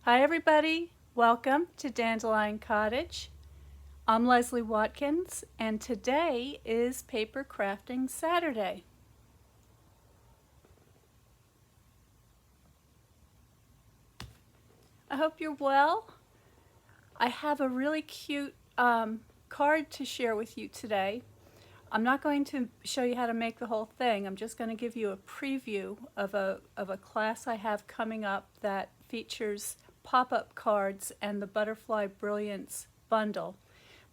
Hi everybody, welcome to Dandelion Cottage. I'm Leslie Watkins and today is Paper Crafting Saturday. I hope you're well. I have a really cute card to share with you today. I'm not going to show you how to make the whole thing. I'm just going to give you a preview of a class I have coming up that features pop-up cards and the Butterfly Brilliance bundle.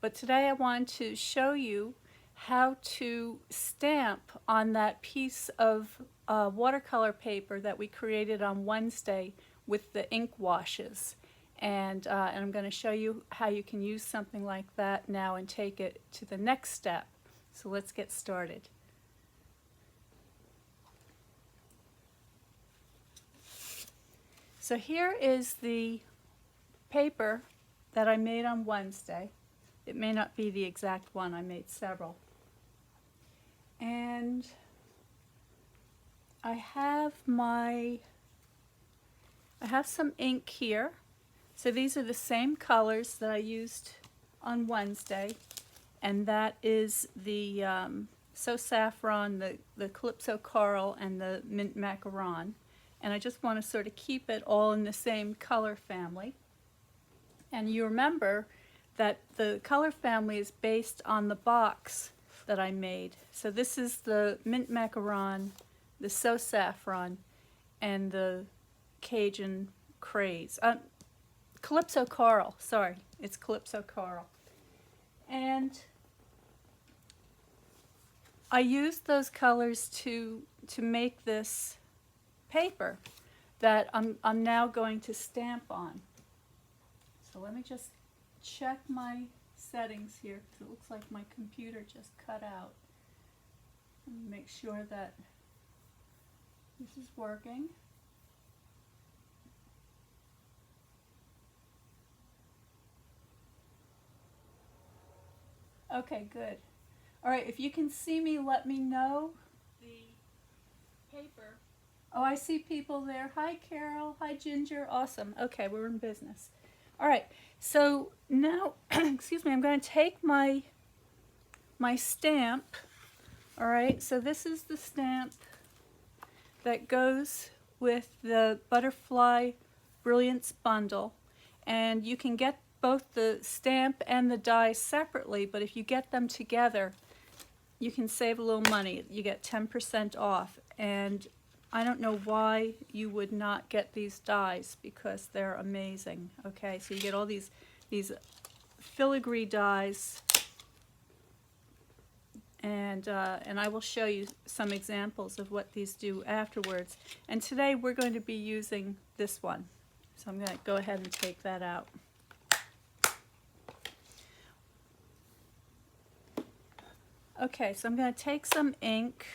But today I want to show you how to stamp on that piece of watercolor paper that we created on Wednesday with the ink washes. And I'm going to show you how you can use something like that now and take it to the next step. So let's get started. So here is the paper that I made on Wednesday. It may not be the exact one, I made several. And I have some ink here. So these are the same colors that I used on Wednesday. And that is the So Saffron, the Calypso Coral, and the Mint Macaron. And I just want to sort of keep it all in the same color family. And you remember that the color family is based on the box that I made. So this is the Mint Macaron, the So Saffron, and the Cajun Craze. Calypso Coral, sorry, it's Calypso Coral. And I used those colors to make this paper that I'm now going to stamp on. So let me just check my settings here because it looks like my computer just cut out. Let me make sure that this is working. Okay, good. All right, if you can see me, let me know. The paper. Oh, I see people there. Hi, Carol. Hi, Ginger. Awesome. Okay, we're in business. All right, so now, excuse me, I'm going to take my stamp. All right, so this is the stamp that goes with the Butterfly Brilliance bundle. And you can get both the stamp and the dies separately, but if you get them together, you can save a little money. You get 10% off. And I don't know why you would not get these dies because they're amazing. Okay, so you get all these filigree dies, and I will show you some examples of what these do afterwards. And today we're going to be using this one. So I'm going to go ahead and take that out. Okay, so I'm going to take some ink.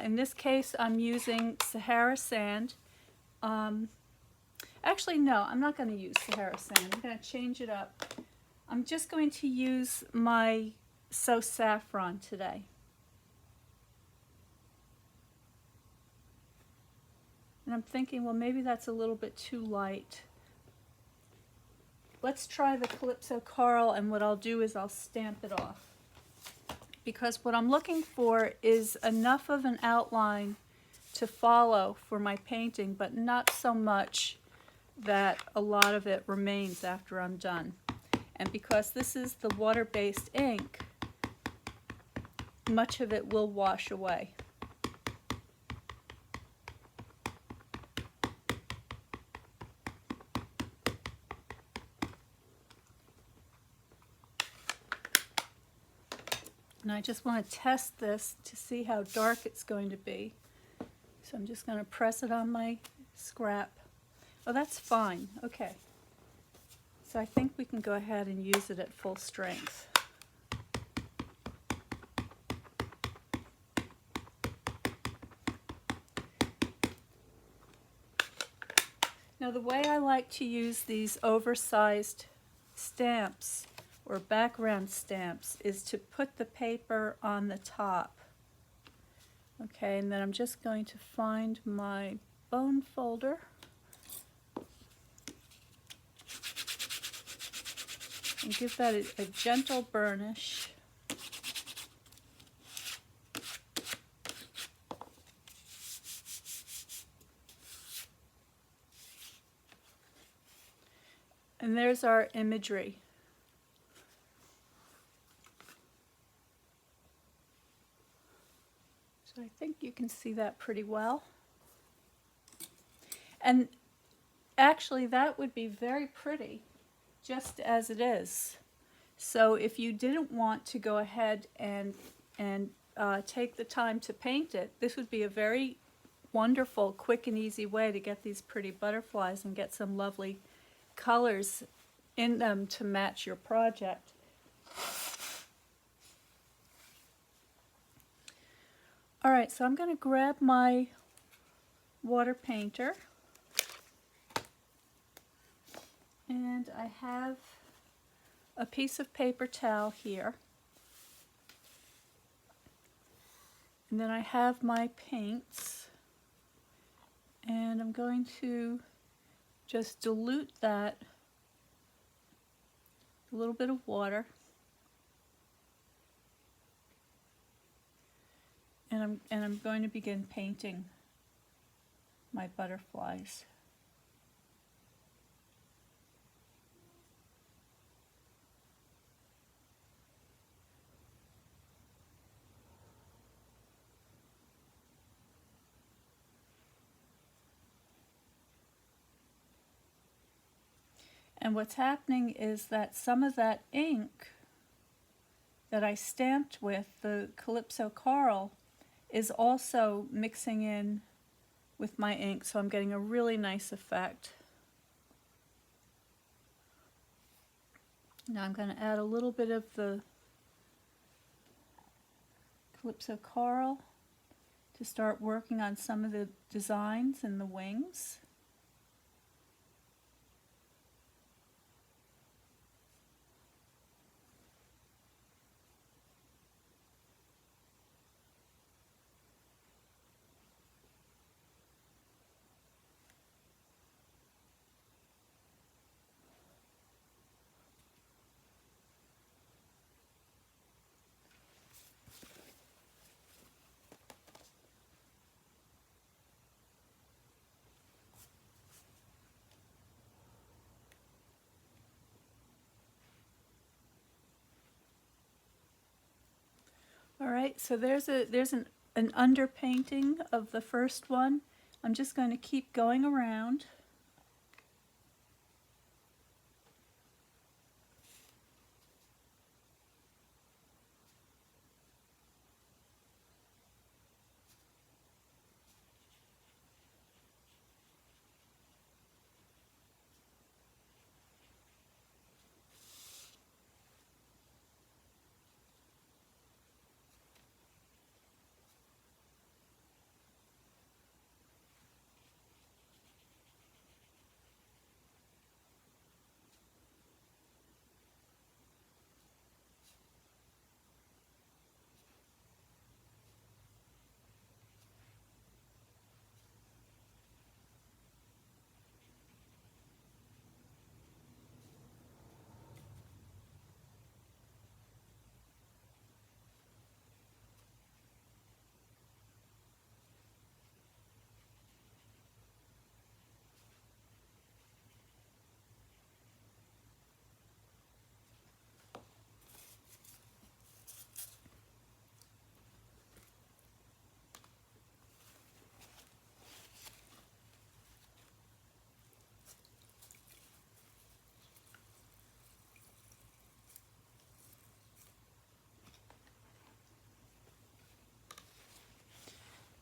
In this case, I'm using Sahara Sand. Actually, no, I'm not going to use Sahara Sand. I'm going to change it up. I'm just going to use my So Saffron today. And I'm thinking, well, maybe that's a little bit too light. Let's try the Calypso Coral, and what I'll do is I'll stamp it off. Because what I'm looking for is enough of an outline to follow for my painting, but not so much that a lot of it remains after I'm done. And because this is the water-based ink, much of it will wash away. And I just want to test this to see how dark it's going to be. So I'm just going to press it on my scrap. Oh, that's fine. Okay. So I think we can go ahead and use it at full strength. Now the way I like to use these oversized stamps or background stamps is to put the paper on the top. Okay, and then I'm just going to find my bone folder. and give that a gentle burnish. And there's our imagery. So I think you can see that pretty well. And actually that would be very pretty just as it is. So if you didn't want to go ahead and take the time to paint it, this would be a very wonderful, quick and easy way to get these pretty butterflies and get some lovely colors in them to match your project. Alright, so I'm going to grab my water painter, and I have a piece of paper towel here, and then I have my paints, and I'm going to just dilute that a little bit of water, and I'm going to begin painting my butterflies. And what's happening is that some of that ink that I stamped with the Calypso Coral is also mixing in with my ink, so I'm getting a really nice effect. Now I'm going to add a little bit of the Calypso Coral to start working on some of the designs in the wings. Alright, so there's an underpainting of the first one. I'm just going to keep going around.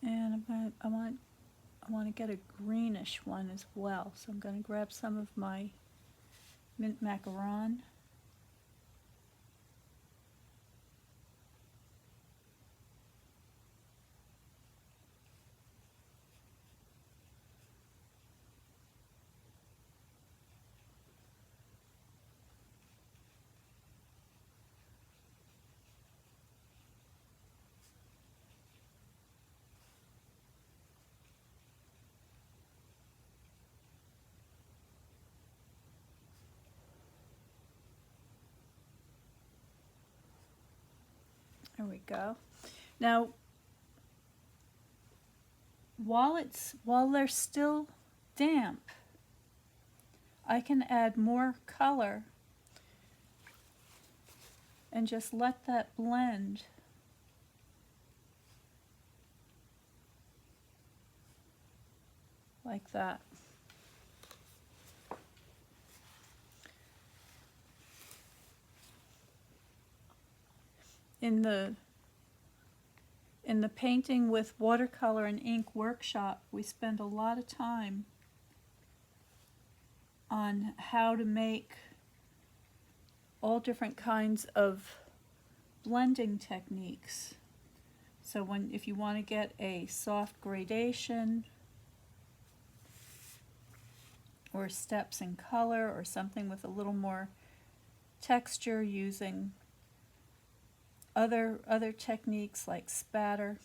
And I want to get a greenish one as well. So I'm going to grab some of my mint macaron. There we go. Now, while they're still damp, I can add more color and just let that blend. Like that. In the painting with watercolor and ink workshop, we spend a lot of time on how to make all different kinds of blending techniques. So if you want to get a soft gradation or steps in color or something with a little more texture, using other techniques like spatter.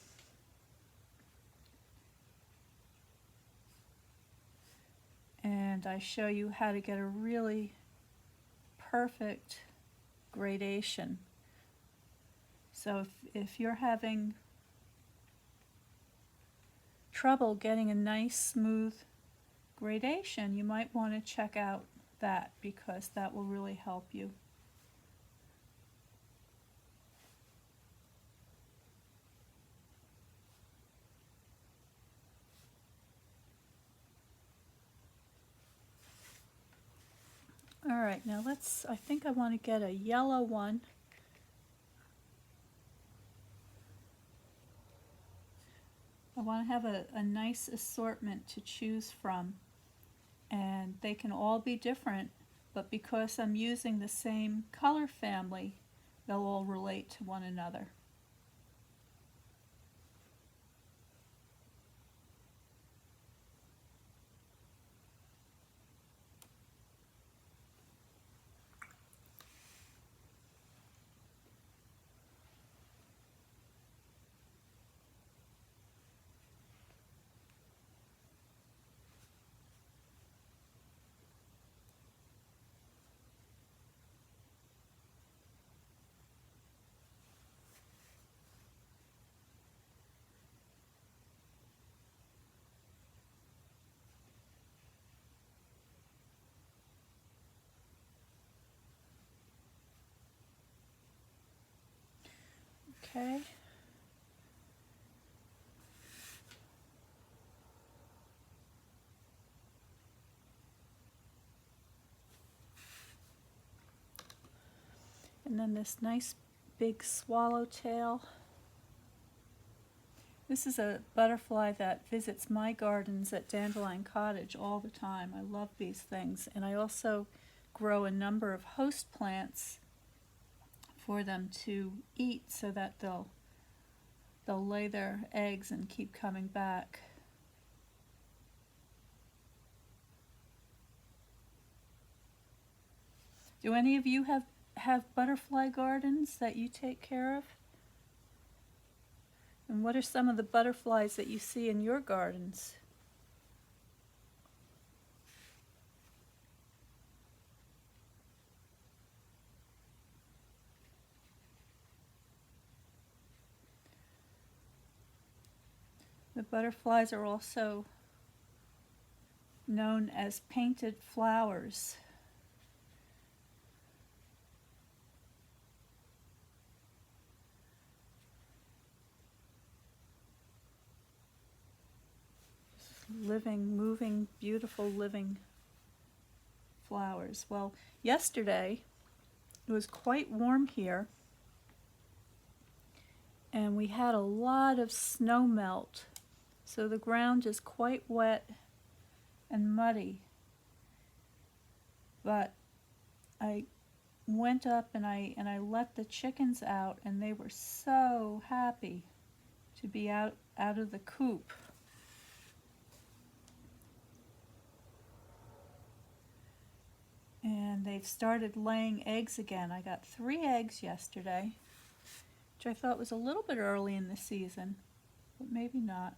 And I show you how to get a really perfect gradation. So if you're having trouble getting a nice smooth gradation, you might want to check out that, because that will really help you. All right, now I think I want to get a yellow one. I want to have a nice assortment to choose from, and they can all be different, but because I'm using the same color family, they'll all relate to one another. Okay. And then this nice big swallowtail. This is a butterfly that visits my gardens at Dandelion Cottage all the time. I love these things. And I also grow a number of host plants for them to eat, so that they'll lay their eggs and keep coming back. Do any of you have butterfly gardens that you take care of? And what are some of the butterflies that you see in your gardens? The butterflies are also known as painted flowers. Living, moving, beautiful living flowers. Well, yesterday it was quite warm here, and we had a lot of snow melt, so the ground is quite wet and muddy. But I went up and I let the chickens out, and they were so happy to be out of the coop. And they've started laying eggs again. I got 3 eggs yesterday, which I thought was a little bit early in the season, but maybe not.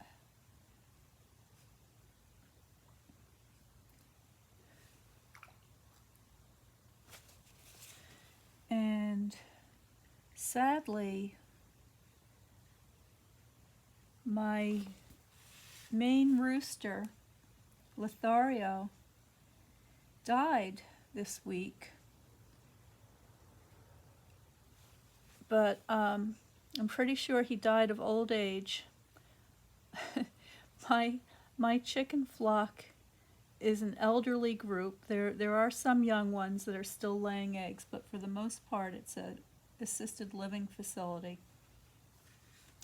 And sadly, my main rooster, Lothario, died this week. But I'm pretty sure he died of old age. My chicken flock is an elderly group. There are some young ones that are still laying eggs, but for the most part it's a assisted living facility.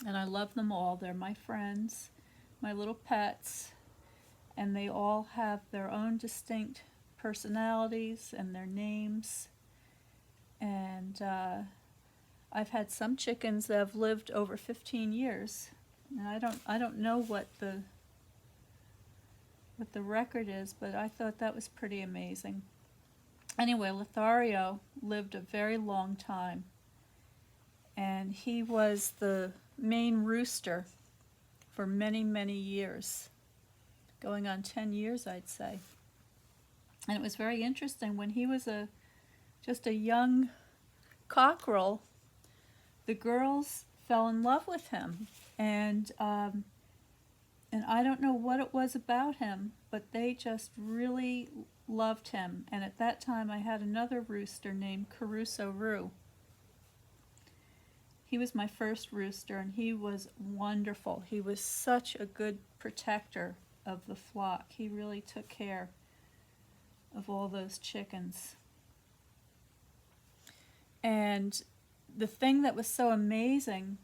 And I love them all. They're my friends, my little pets, and they all have their own distinct personalities and their names. And I've had some chickens that have lived over 15 years. And I don't know what the record is, but I thought that was pretty amazing. Anyway, Lothario lived a very long time, and he was the main rooster for many, many years, going on 10 years, I'd say. And it was very interesting. When he was just a young cockerel, the girls fell in love with him, and I don't know what it was about him, but they just really loved him. And at that time I had another rooster named CDRYXYXR. He was my first rooster, and he was wonderful. He was such a good protector of the flock. He really took care of all those chickens. And the thing that was so amazing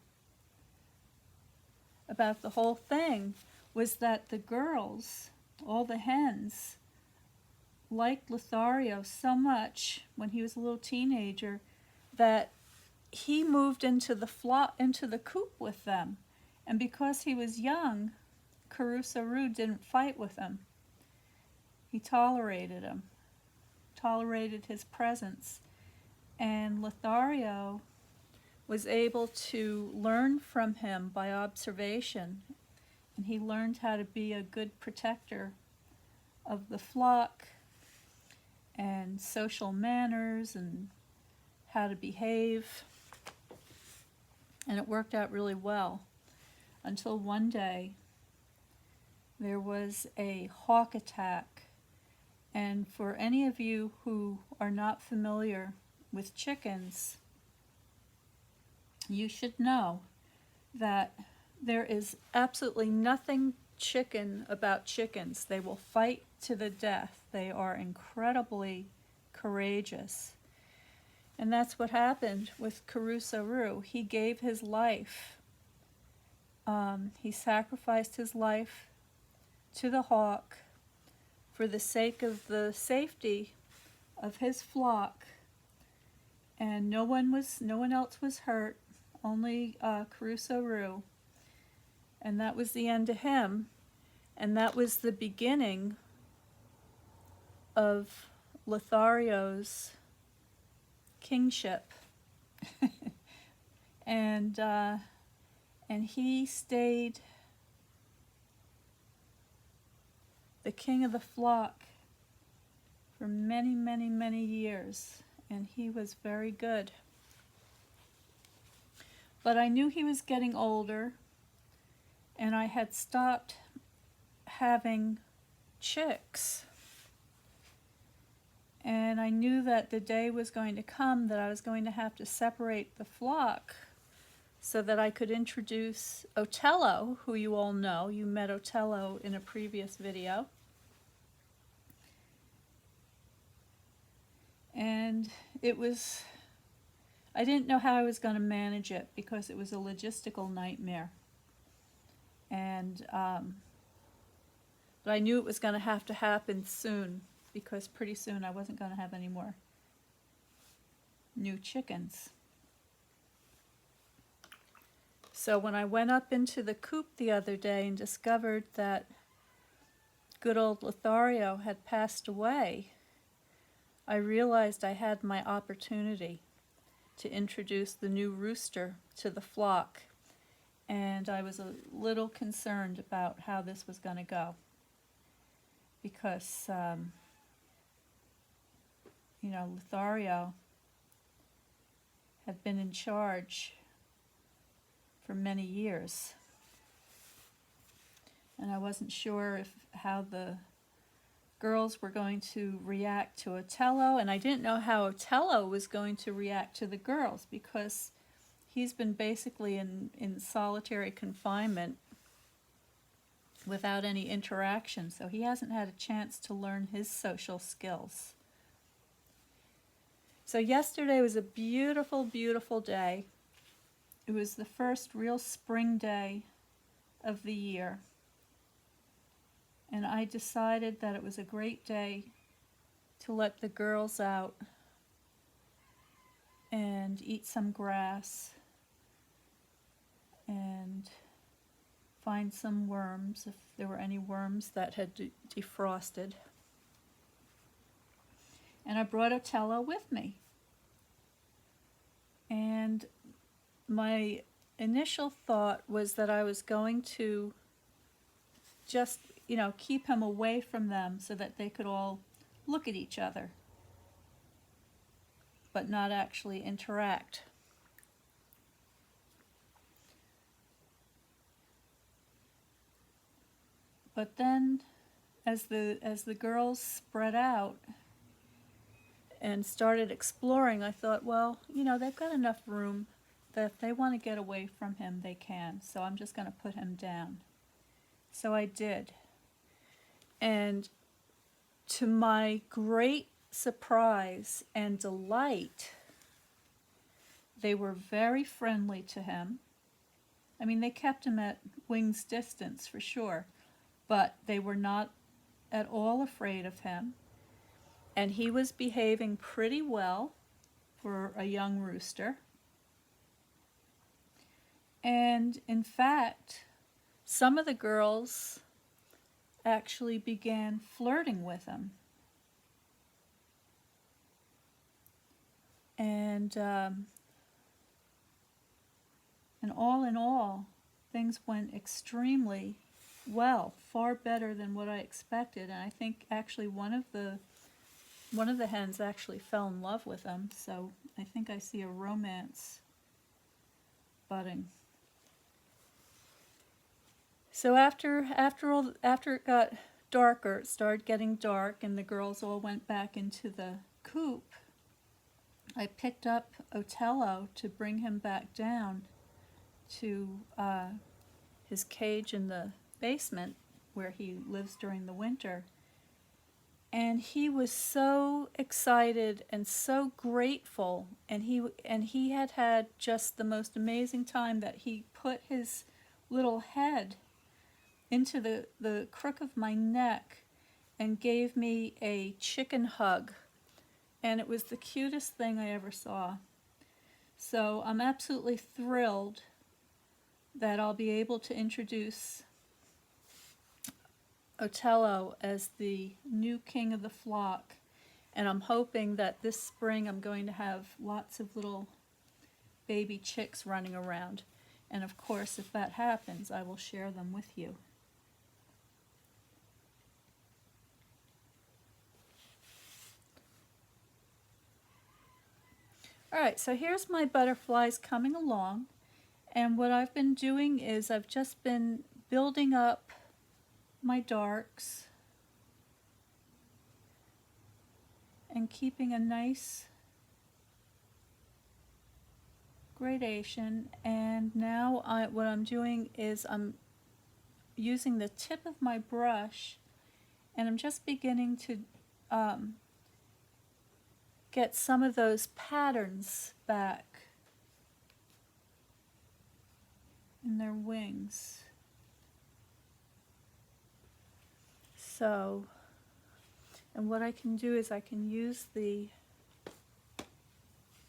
about the whole thing was that the girls, all the hens, liked Lothario so much when he was a little teenager that he moved into the coop with them. And because he was young, CDRYXYXR didn't fight with him. He tolerated him, tolerated his presence. And Lothario was able to learn from him by observation, and he learned how to be a good protector of the flock and social manners and how to behave. And it worked out really well until one day there was a hawk attack. And for any of you who are not familiar with chickens, you should know that there is absolutely nothing chicken about chickens. They will fight to the death. They are incredibly courageous. And that's what happened with CDRYXYXR. He gave his life. He sacrificed his life to the hawk for the sake of the safety of his flock. And no one else was hurt, only CDRYXYXR. And that was the end of him. And that was the beginning of Lothario's kingship. And he stayed the king of the flock for many, many, many years. And he was very good. But I knew he was getting older, and I had stopped having chicks. And I knew that the day was going to come that I was going to have to separate the flock so that I could introduce Otello, who you all know. You met Otello in a previous video. And I didn't know how I was going to manage it because it was a logistical nightmare. And but I knew it was going to happen soon, because pretty soon I wasn't going to have any more new chickens. So when I went up into the coop the other day and discovered that good old Lothario had passed away, I realized I had my opportunity to introduce the new rooster to the flock, and I was a little concerned about how this was going to go, because Lothario had been in charge for many years. and I wasn't sure how the girls were going to react to Otello, and I didn't know how Otello was going to react to the girls, because he's been basically in solitary confinement without any interaction, so he hasn't had a chance to learn his social skills. So yesterday was a beautiful, beautiful day. It was the first real spring day of the year, and I decided that it was a great day to let the girls out and eat some grass and find some worms, if there were any worms that had defrosted. And I brought Otello with me. And my initial thought was that I was going to just, keep him away from them so that they could all look at each other, but not actually interact. But then, as the girls spread out and started exploring, I thought, well, they've got enough room that if they want to get away from him, they can. So I'm just going to put him down. So I did. And to my great surprise and delight, they were very friendly to him. I mean, they kept him at wing's distance for sure, but they were not at all afraid of him. And he was behaving pretty well for a young rooster. And in fact, some of the girls actually began flirting with him. And all in all, things went extremely well, far better than what I expected. And I think actually one of the hens actually fell in love with him, so I think I see a romance budding. So after it got darker, it started getting dark, and the girls all went back into the coop, I picked up Otello to bring him back down to his cage in the basement where he lives during the winter. And he was so excited and so grateful, and he had just the most amazing time that he put his little head into the crook of my neck and gave me a chicken hug. And it was the cutest thing I ever saw. So I'm absolutely thrilled that I'll be able to introduce Otello as the new king of the flock. And I'm hoping that this spring I'm going to have lots of little baby chicks running around. And of course, if that happens, I will share them with you. Alright, so here's my butterflies coming along, and what I've been doing is I've just been building up my darks and keeping a nice gradation, and now what I'm doing is I'm using the tip of my brush and I'm just beginning to get some of those patterns back in their wings. So, and what I can do is I can use the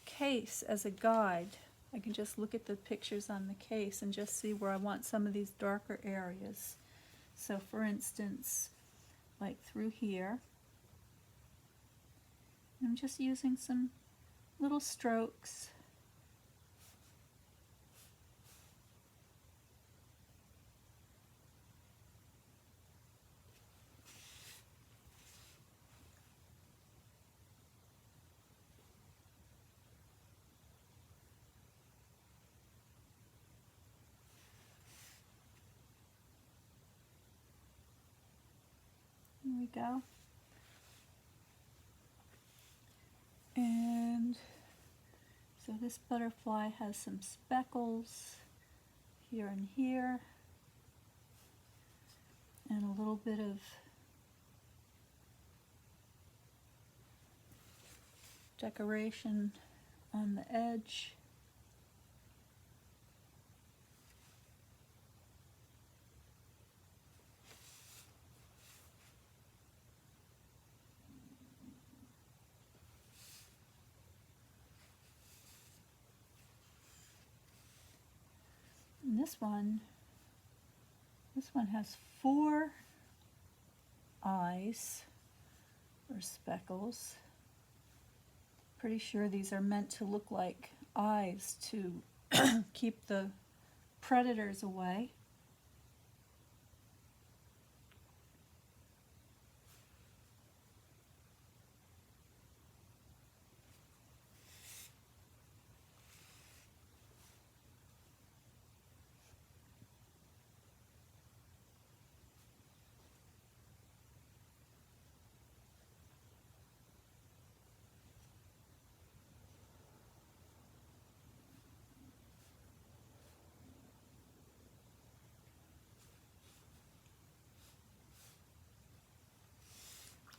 case as a guide. I can just look at the pictures on the case and just see where I want some of these darker areas. So for instance, like through here, I'm just using some little strokes. go. And so this butterfly has some speckles here and here, and a little bit of decoration on the edge. And this one has 4 eyes or speckles. Pretty sure these are meant to look like eyes to keep the predators away.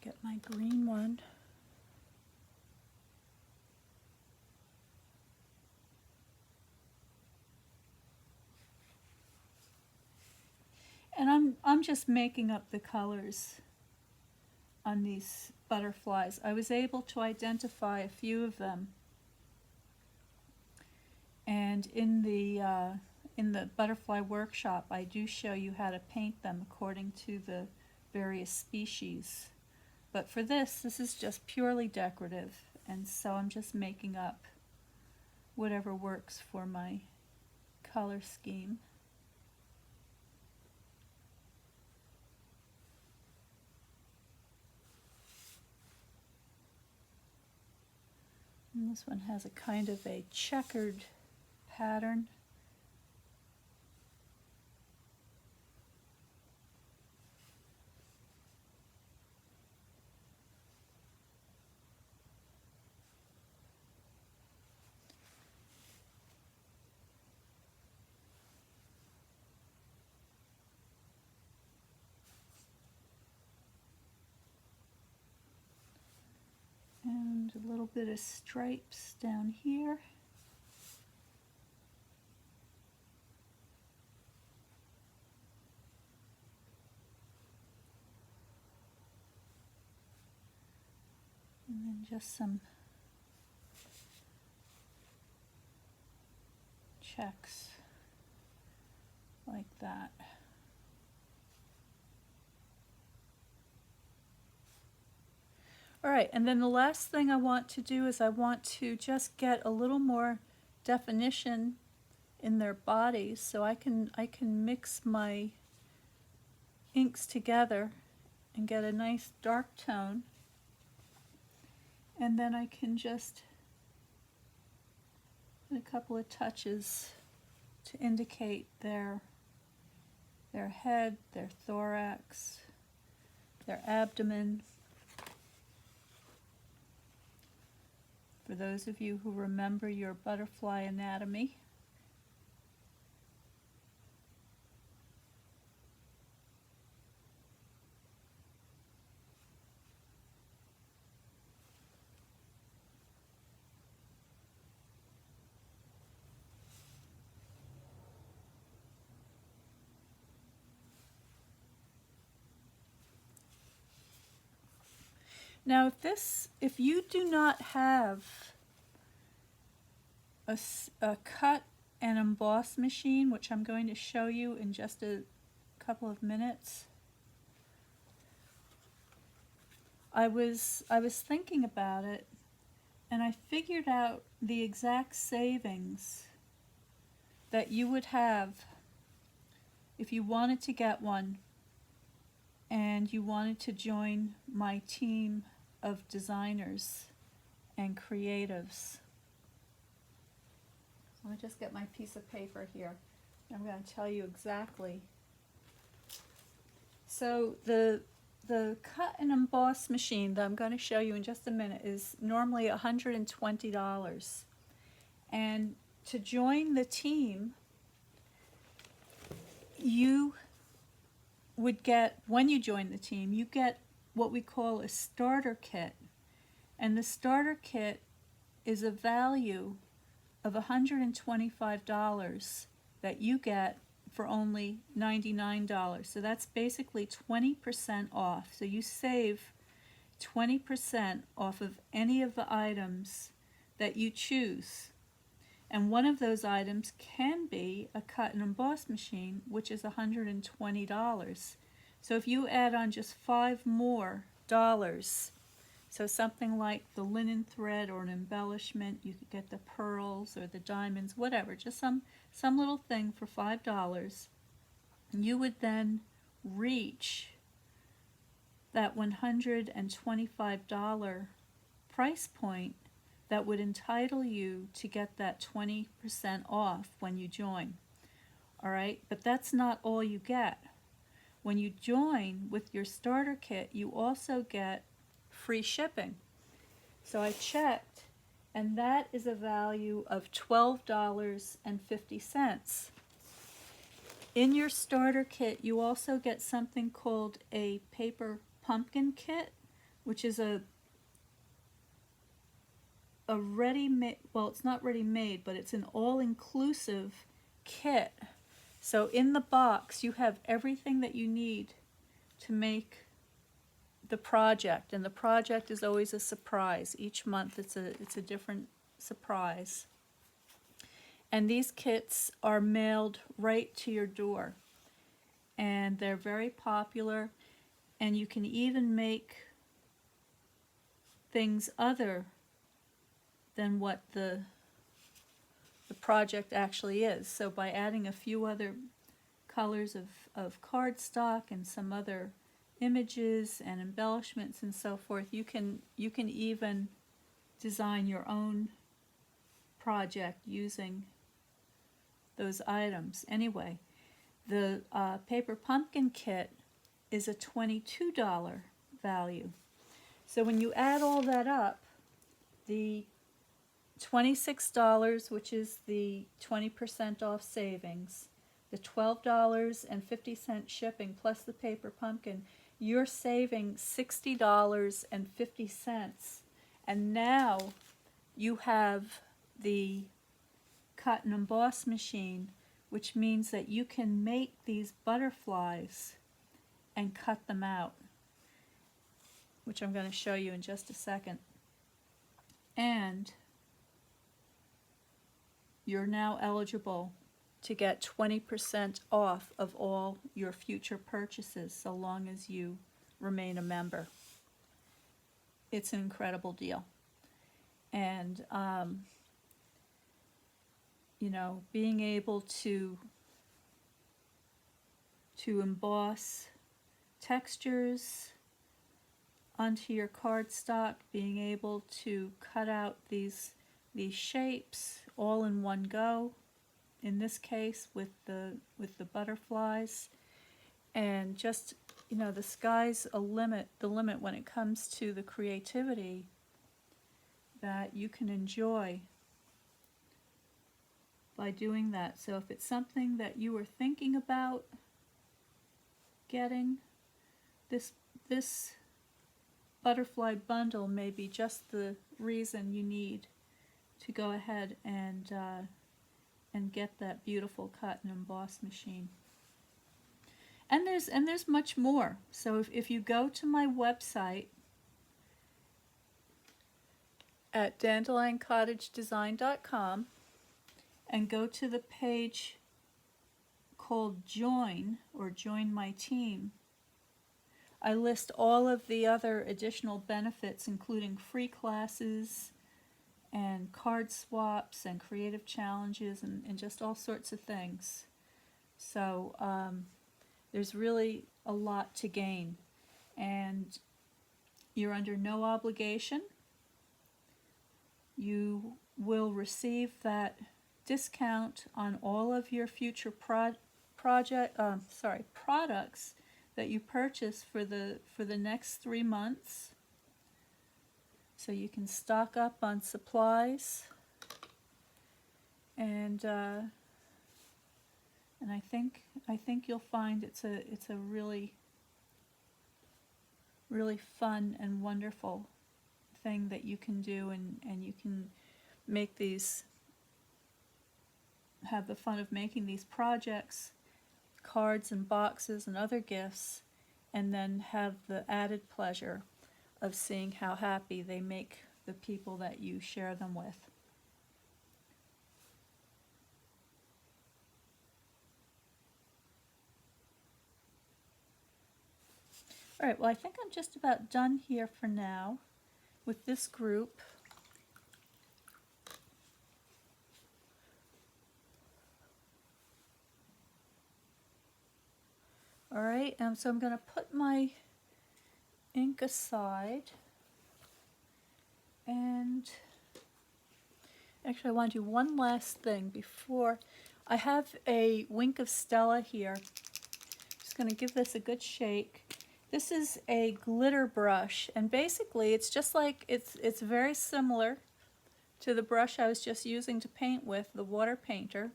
Get my green one. And I'm just making up the colors on these butterflies. I was able to identify a few of them, and in the butterfly workshop I do show you how to paint them according to the various species. But for this is just purely decorative, and so I'm just making up whatever works for my color scheme. And this one has a kind of a checkered pattern. And a little bit of stripes down here. And then just some checks like that. All right, and then the last thing I want to do is I want to just get a little more definition in their bodies, so I can mix my inks together and get a nice dark tone, and then I can just put a couple of touches to indicate their head, their thorax, their abdomen. For those of you who remember your butterfly anatomy. Now if you do not have a cut and emboss machine, which I'm going to show you in just a couple of minutes, I was thinking about it, and I figured out the exact savings that you would have if you wanted to get one and you wanted to join my team of designers and creatives. Let me just get my piece of paper here. I'm going to tell you exactly. So the the cut and emboss machine that I'm going to show you in just a minute is normally $120. And to join the team, you would get, when you join the team, you get what we call a starter kit. And the starter kit is a value of $125 that you get for only $99. So that's basically 20% off. So you save 20% off of any of the items that you choose. And one of those items can be a cut and emboss machine, which is $120. So if you add on just $5 more, so something like the linen thread or an embellishment, you could get the pearls or the diamonds, whatever, just some little thing for $5, you would then reach that $125 price point that would entitle you to get that 20% off when you join. All right, but that's not all you get. When you join with your starter kit, you also get free shipping. So I checked, and that is a value of $12.50. In your starter kit, you also get something called a paper pumpkin kit, which is a ready-made, well, it's not ready-made, but it's an all-inclusive kit. So in the box, you have everything that you need to make the project, and the project is always a surprise. Each month it's a different surprise. And these kits are mailed right to your door, and they're very popular, and you can even make things other than what the project actually is. So by adding a few other colors of cardstock and some other images and embellishments and so forth, you can even design your own project using those items. Anyway, the paper pumpkin kit is a $22 value. So when you add all that up, the $26, which is the 20% off savings, the $12.50 shipping plus the paper pumpkin, you're saving $60.50. And now you have the cut and emboss machine, which means that you can make these butterflies and cut them out, which I'm going to show you in just a second. And you're now eligible to get 20% off of all your future purchases so long as you remain a member. It's an incredible deal. And you know, being able to emboss textures onto your cardstock, being able to cut out these shapes all in one go, in this case with the butterflies, and just, you know, the sky's the limit when it comes to the creativity that you can enjoy by doing that. So if it's something that you were thinking about getting, this butterfly bundle may be just the reason you need to go ahead and get that beautiful cut and emboss machine. And there's much more. So if you go to my website at dandelioncottagedesign.com and go to the page called Join, or Join My Team, I list all of the other additional benefits, including free classes and card swaps and creative challenges and just all sorts of things. So there's really a lot to gain, and you're under no obligation. You will receive that discount on all of your future products that you purchase for the next 3 months, so you can stock up on supplies. And I think you'll find it's a really fun and wonderful thing that you can do, and you can make these, have the fun of making these projects, cards and boxes and other gifts, and then have the added pleasure of seeing how happy they make the people that you share them with. All right, well, I think I'm just about done here for now with this group. All right, so I'm going to put my ink aside, and actually I want to do one last thing before. I have a Wink of Stella here. Just going to give this a good shake. This is a glitter brush, and basically it's just like, it's very similar to the brush I was just using to paint with, the water painter.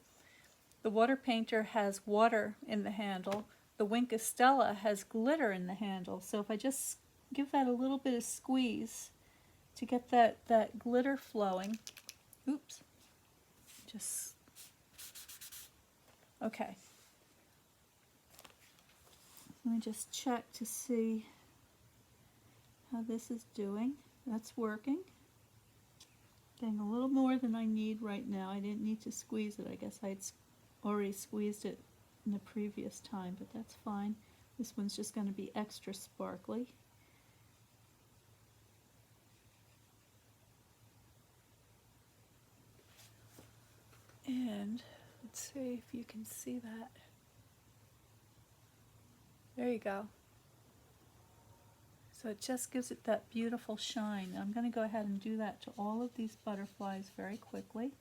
The water painter has water in the handle. The Wink of Stella has glitter in the handle. So if I just give that a little bit of squeeze to get that glitter flowing. Oops. Just, okay. Let me just check to see how this is doing. That's working. Getting a little more than I need right now. I didn't need to squeeze it. I guess I'd already squeezed it in the previous time, but that's fine. This one's just going to be extra sparkly. And let's see if you can see that. There you go. So it just gives it that beautiful shine. I'm going to go ahead and do that to all of these butterflies very quickly.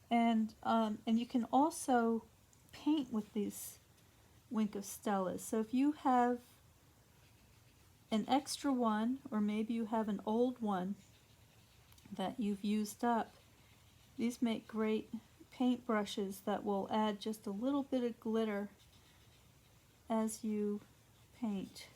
And you can also paint with these Wink of Stellas. So if you have an extra one, or maybe you have an old one that you've used up, these make great paint brushes that will add just a little bit of glitter as you paint.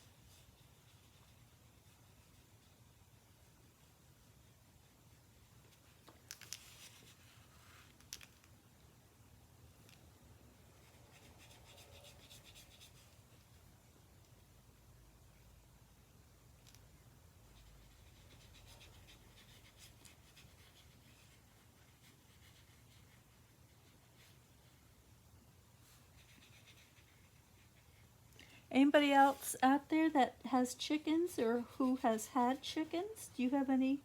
Anybody else out there that has chickens or who has had chickens? Do you have any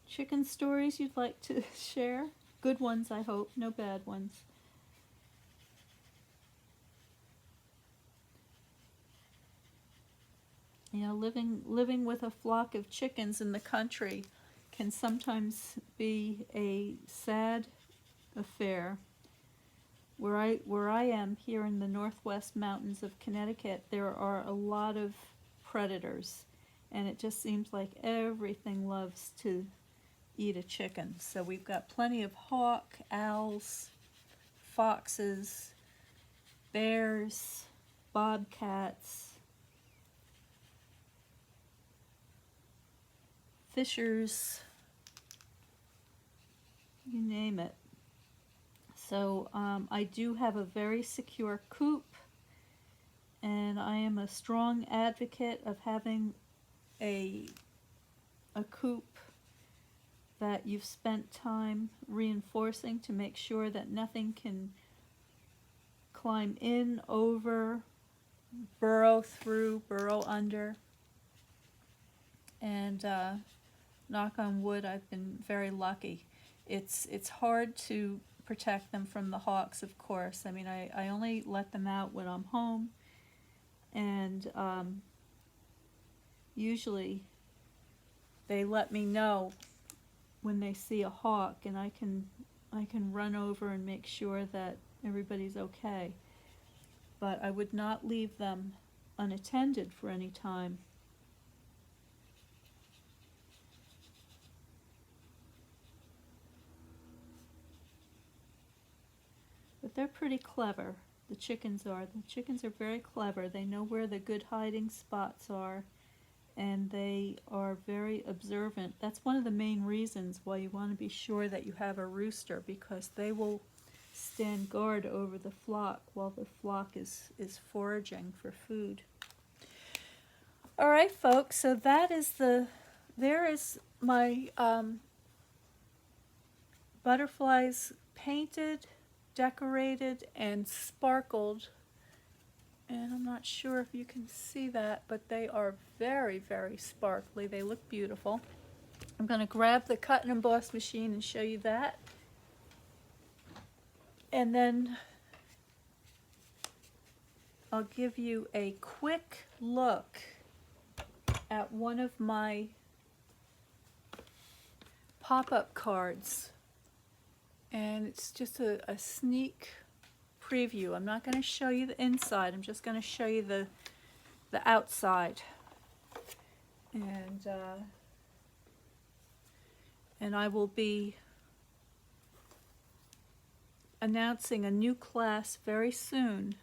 chicken stories you'd like to share? Good ones, I hope, no bad ones. You know, living with a flock of chickens in the country can sometimes be a sad affair. Where I am here in the northwest mountains of Connecticut, there are a lot of predators, and it just seems like everything loves to eat a chicken. So we've got plenty of hawk, owls, foxes, bears, bobcats, fishers, you name it. So I do have a very secure coop, and I am a strong advocate of having a coop that you've spent time reinforcing to make sure that nothing can climb in, over, burrow through, burrow under. And knock on wood, I've been very lucky. It's hard to protect them from the hawks, of course. I mean, I only let them out when I'm home, and usually they let me know when they see a hawk, and I can run over and make sure that everybody's okay. But I would not leave them unattended for any time. But they're pretty clever. The chickens are. The chickens are very clever. They know where the good hiding spots are, and they are very observant. That's one of the main reasons why you want to be sure that you have a rooster, because they will stand guard over the flock while the flock is foraging for food. All right, folks, so there is my butterflies painted, decorated, and sparkled. And I'm not sure if you can see that, but they are very, very sparkly. They look beautiful. I'm going to grab the cut and emboss machine and show you that. And then I'll give you a quick look at one of my pop-up cards. And it's just a sneak preview. I'm not going to show you the inside. I'm just going to show you the outside. And I will be announcing a new class very soon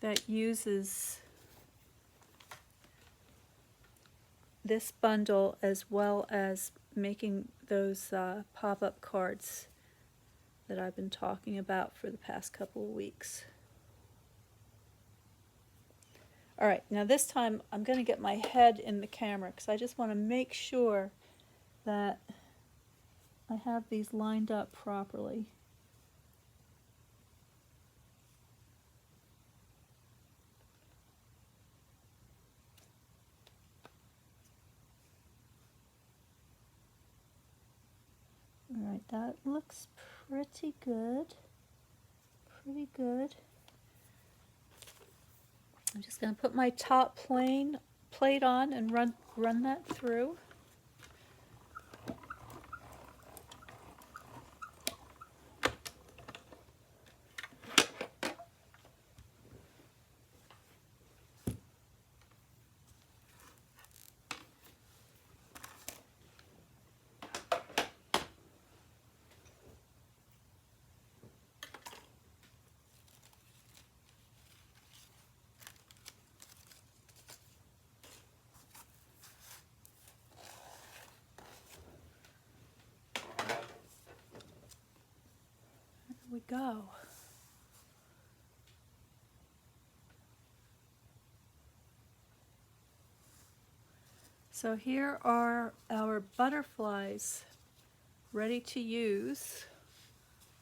that uses this bundle as well as making those pop-up cards that I've been talking about for the past couple of weeks. All right, now this time I'm going to get my head in the camera because I just want to make sure that I have these lined up properly. All right, that looks pretty good. Pretty good. I'm just going to put my top plate on and run that through. We go. So here are our butterflies ready to use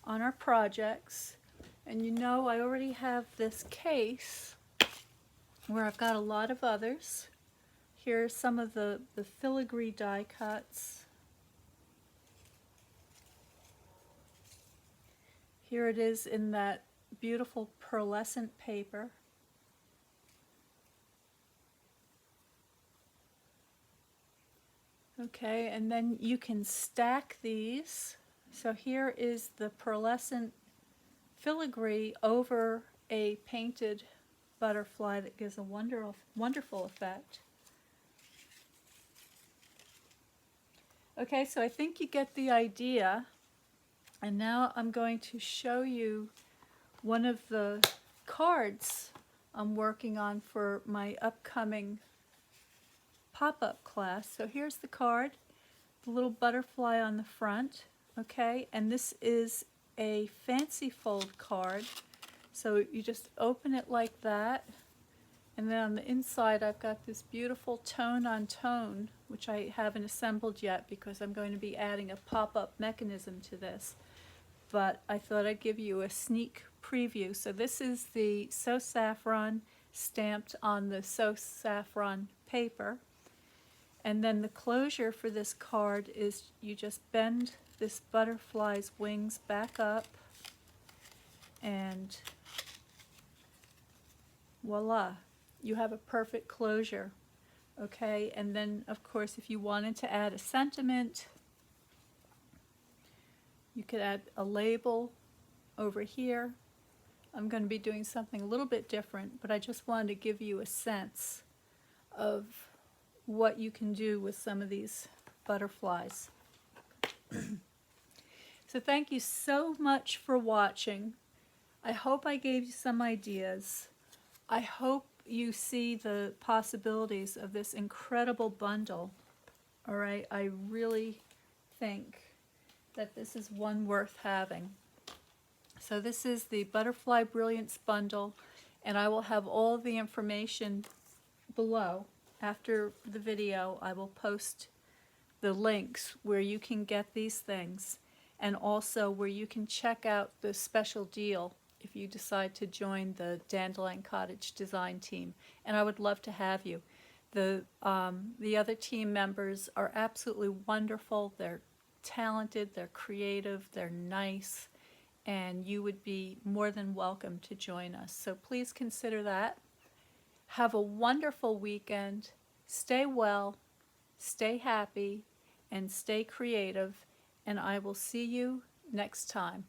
on our projects. And you know I already have this case where I've got a lot of others. Here are some of the filigree die cuts. Here it is in that beautiful pearlescent paper. Okay, and then you can stack these. So here is the pearlescent filigree over a painted butterfly that gives a wonderful effect. Okay, so I think you get the idea. And now I'm going to show you one of the cards I'm working on for my upcoming pop-up class. So here's the card, the little butterfly on the front, okay? And this is a fancy fold card. So you just open it like that. And then on the inside I've got this beautiful tone on tone, which I haven't assembled yet because I'm going to be adding a pop-up mechanism to this. But I thought I'd give you a sneak preview. So this is the So Saffron stamped on the So Saffron paper. And then the closure for this card is you just bend this butterfly's wings back up and voila, you have a perfect closure. Okay, and then of course if you wanted to add a sentiment, you could add a label over here. I'm going to be doing something a little bit different, but I just wanted to give you a sense of what you can do with some of these butterflies. So thank you so much for watching. I hope I gave you some ideas. I hope you see the possibilities of this incredible bundle. All right, I really think that this is one worth having. So this is the Butterfly Brilliance bundle, and I will have all the information below. After the video, I will post the links where you can get these things, and also where you can check out the special deal if you decide to join the Dandelion Cottage design team. And I would love to have you. The other team members are absolutely wonderful. They're talented, they're creative, they're nice, and you would be more than welcome to join us. So please consider that. Have a wonderful weekend. Stay well, stay happy, and stay creative, and I will see you next time.